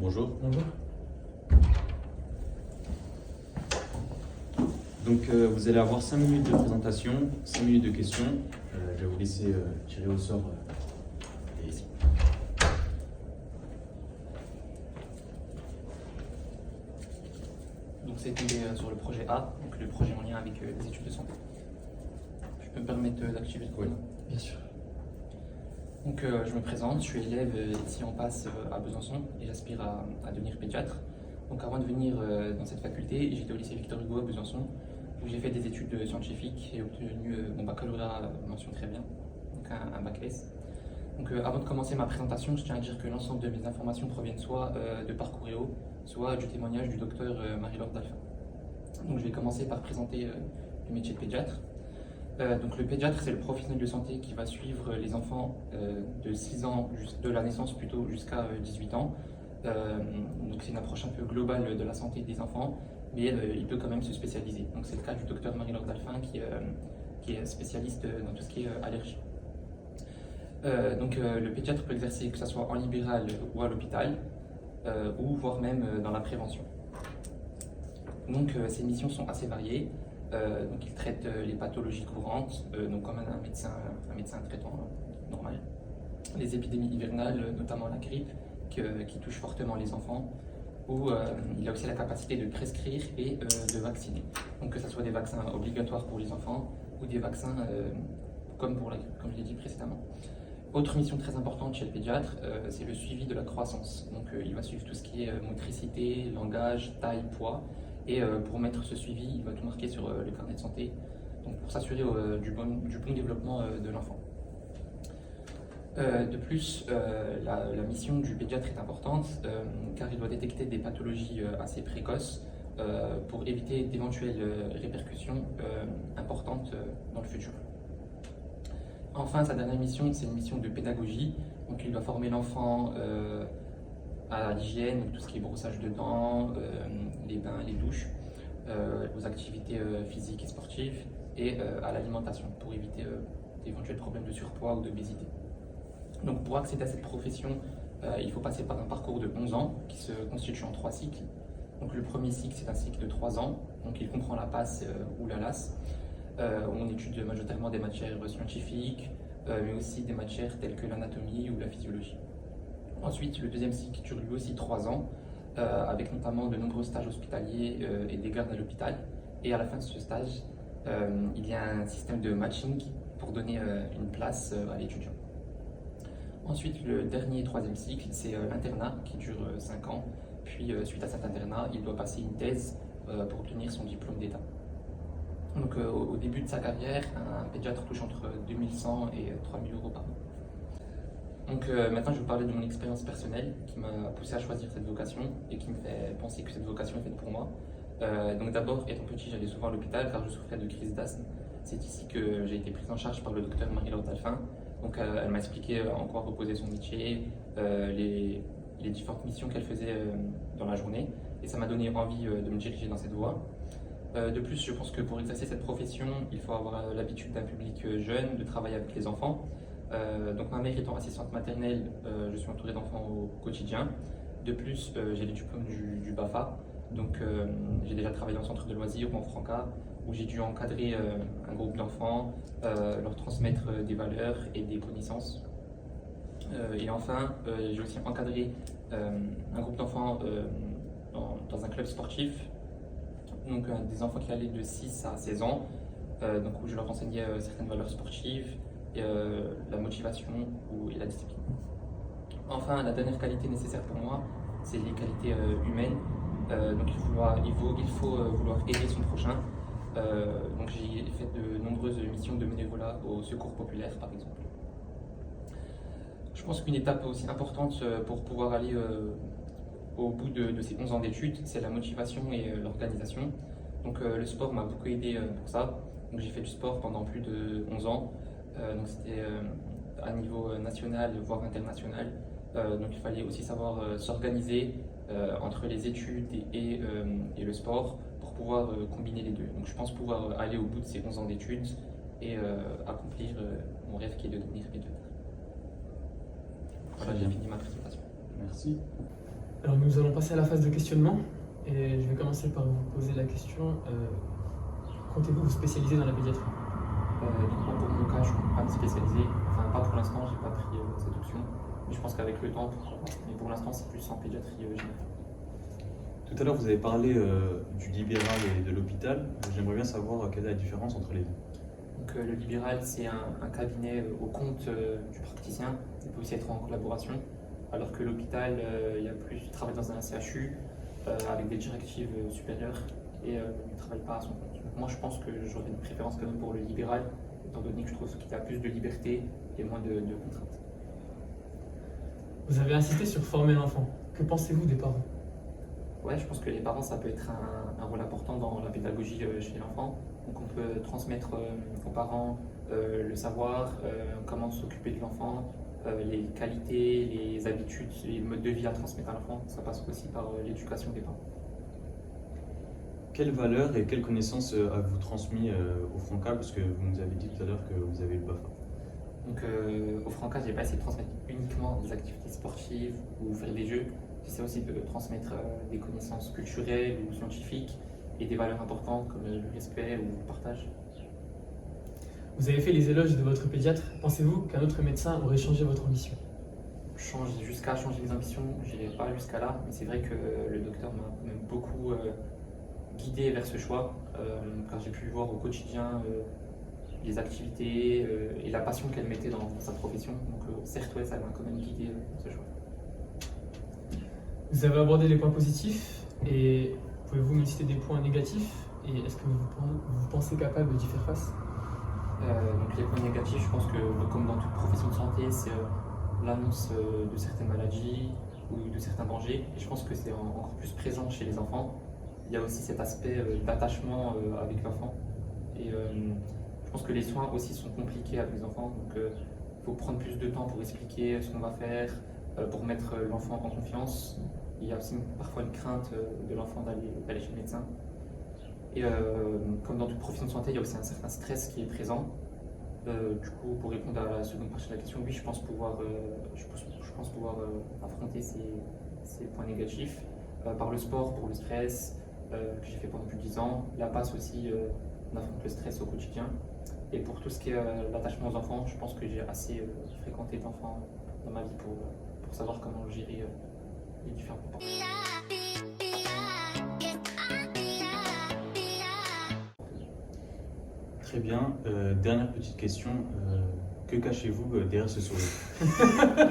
Bonjour. Bonjour. Donc vous allez avoir 5 minutes de présentation, 5 minutes de questions. Je vais vous laisser tirer au sort ici. Donc c'est tombé sur le projet A, donc le projet en lien avec les études de santé. Je peux me permettre d'activer le chrono? Bien sûr. Donc je me présente, je suis élève ici en passe à Besançon et j'aspire à devenir pédiatre. Donc avant de venir dans cette faculté, j'étais au lycée Victor Hugo à Besançon où j'ai fait des études scientifiques et obtenu mon baccalauréat mention très bien, donc un bac S. Donc avant de commencer ma présentation, je tiens à dire que l'ensemble de mes informations proviennent soit de Parcourseo, soit du témoignage du docteur Marie-Laure Dalphin. Donc je vais commencer par présenter le métier de pédiatre. Donc le pédiatre, c'est le professionnel de santé qui va suivre les enfants de 6 ans, de la naissance plutôt, jusqu'à 18 ans. Donc c'est une approche un peu globale de la santé des enfants, mais il peut quand même se spécialiser. Donc c'est le cas du docteur Marie-Laure Dalphin qui est spécialiste dans tout ce qui est allergie. Donc le pédiatre peut exercer que ce soit en libéral ou à l'hôpital, ou voire même dans la prévention. Donc ses missions sont assez variées. Donc il traite les pathologies courantes, donc comme un médecin traitant normal. Les épidémies hivernales, notamment la grippe, qui touche fortement les enfants, où il a aussi la capacité de prescrire et de vacciner. Donc que ce soit des vaccins obligatoires pour les enfants ou des vaccins comme pour la grippe, comme je l'ai dit précédemment. Autre mission très importante chez le pédiatre, c'est le suivi de la croissance. Donc il va suivre tout ce qui est motricité, langage, taille, poids. Et pour mettre ce suivi, il va tout marquer sur le carnet de santé, donc pour s'assurer du bon développement de l'enfant. De plus, la mission du pédiatre est importante car il doit détecter des pathologies assez précoces pour éviter d'éventuelles répercussions importantes dans le futur. Enfin, sa dernière mission, c'est une mission de pédagogie. Donc il doit former l'enfant à l'hygiène, tout ce qui est brossage de dents, les bains, les douches, aux activités physiques et sportives et à l'alimentation pour éviter d'éventuels problèmes de surpoids ou d'obésité. Donc pour accéder à cette profession, il faut passer par un parcours de 11 ans qui se constitue en 3 cycles. Donc le premier cycle, c'est un cycle de 3 ans, donc il comprend la PASS ou la LAS. On étudie majoritairement des matières scientifiques, mais aussi des matières telles que l'anatomie ou la physiologie. Ensuite, le deuxième cycle dure lui aussi 3 ans, avec notamment de nombreux stages hospitaliers et des gardes à l'hôpital. Et à la fin de ce stage, il y a un système de matching pour donner une place à l'étudiant. Ensuite, le dernier et troisième cycle, c'est l'internat qui dure 5 ans. Puis, suite à cet internat, il doit passer une thèse pour obtenir son diplôme d'État. Donc, au début de sa carrière, un pédiatre touche entre 2100 et 3000 euros par an. Donc maintenant, je vais vous parler de mon expérience personnelle qui m'a poussé à choisir cette vocation et qui me fait penser que cette vocation est faite pour moi. Donc d'abord, étant petit, j'allais souvent à l'hôpital car je souffrais de crise d'asthme. C'est ici que j'ai été prise en charge par le docteur Marie-Laure Dalphin. Donc elle m'a expliqué en quoi reposait son métier, les différentes missions qu'elle faisait dans la journée, et ça m'a donné envie de me diriger dans cette voie. De plus, je pense que pour exercer cette profession, il faut avoir l'habitude d'un public jeune, de travailler avec les enfants. Donc ma mère étant assistante maternelle, je suis entouré d'enfants au quotidien. De plus, j'ai les diplômes du BAFA, donc j'ai déjà travaillé en centre de loisirs ou en Franca, où j'ai dû encadrer un groupe d'enfants, leur transmettre des valeurs et des connaissances. Et enfin, j'ai aussi encadré un groupe d'enfants dans un club sportif, donc des enfants qui allaient de 6 à 16 ans, donc où je leur enseignais certaines valeurs sportives, la motivation et la discipline. Enfin, la dernière qualité nécessaire pour moi, c'est les qualités humaines. Donc il faut vouloir aider son prochain. Donc j'ai fait de nombreuses missions de bénévolat au secours populaire, par exemple. Je pense qu'une étape aussi importante pour pouvoir aller au bout de ces 11 ans d'études, c'est la motivation et l'organisation. Donc le sport m'a beaucoup aidé pour ça. Donc j'ai fait du sport pendant plus de 11 ans. Donc c'était à niveau national, voire international. Donc il fallait aussi savoir s'organiser entre les études et le sport pour pouvoir combiner les deux. Donc je pense pouvoir aller au bout de ces 11 ans d'études et accomplir mon rêve qui est de devenir pédiatre. Voilà, j'ai fini ma présentation. Merci. Alors nous allons passer à la phase de questionnement et je vais commencer par vous poser la question comptez-vous vous spécialiser dans la pédiatrie? Donc moi, pour mon cas, je ne compte pas me spécialiser. Enfin, pas pour l'instant, j'ai pas pris cette option. Mais je pense qu'avec le temps, pourquoi pas. Mais pour l'instant, c'est plus en pédiatrie générale. Tout à l'heure, vous avez parlé du libéral et de l'hôpital. J'aimerais bien savoir quelle est la différence entre les deux. Donc le libéral, c'est un cabinet au compte du praticien. Il peut aussi être en collaboration. Alors que l'hôpital, il y a plus, il travaille dans un CHU avec des directives supérieures et il ne travaille pas à son compte. Donc moi, je pense que j'aurais une préférence quand même pour le libéral, étant donné que je trouve qu'il y a plus de liberté et moins de contraintes. Vous avez insisté sur former l'enfant. Que pensez-vous des parents? Ouais, je pense que les parents, ça peut être un rôle important dans la pédagogie chez l'enfant. Donc on peut transmettre aux parents le savoir, comment s'occuper de l'enfant, les qualités, les habitudes, les modes de vie à transmettre à l'enfant. Ça passe aussi par l'éducation des parents. Quelles valeurs et quelles connaissances avez-vous transmis au Franca? Parce que vous nous avez dit tout à l'heure que vous avez le BAFA. Donc au Franca, j'ai pas essayé de transmettre uniquement des activités sportives ou faire des jeux. J'essaie aussi de transmettre des connaissances culturelles ou scientifiques et des valeurs importantes comme le respect ou le partage. Vous avez fait les éloges de votre pédiatre. Pensez-vous qu'un autre médecin aurait changé votre ambition? Jusqu'à changer mes ambitions, je n'irai pas jusqu'à là, mais c'est vrai que le docteur m'a quand même beaucoup guidé vers ce choix, car j'ai pu voir au quotidien les activités et la passion qu'elle mettait dans sa profession. Donc certes, ouais, ça m'a quand même guidé dans ce choix. Vous avez abordé les points positifs et pouvez-vous me citer des points négatifs? Et est-ce que vous pensez capable d'y faire face? Donc les points négatifs, je pense que comme dans toute profession de santé, c'est l'annonce de certaines maladies ou de certains dangers. Et je pense que c'est encore plus présent chez les enfants. Il y a aussi cet aspect d'attachement avec l'enfant. Et je pense que les soins aussi sont compliqués avec les enfants. Donc il faut prendre plus de temps pour expliquer ce qu'on va faire, pour mettre l'enfant en confiance. Il y a aussi parfois une crainte de l'enfant d'aller chez le médecin. Et comme dans toute profession de santé, il y a aussi un certain stress qui est présent. Du coup, pour répondre à la seconde partie de la question, oui, je pense pouvoir affronter ces points négatifs par le sport, pour le stress que j'ai fait pendant plus de 10 ans. La passe aussi, on affronte le stress au quotidien. Et pour tout ce qui est l'attachement aux enfants, je pense que j'ai assez fréquenté d'enfants dans ma vie pour savoir comment gérer les différents comportements. Très bien. Dernière petite question. Que cachez-vous derrière ce sourire?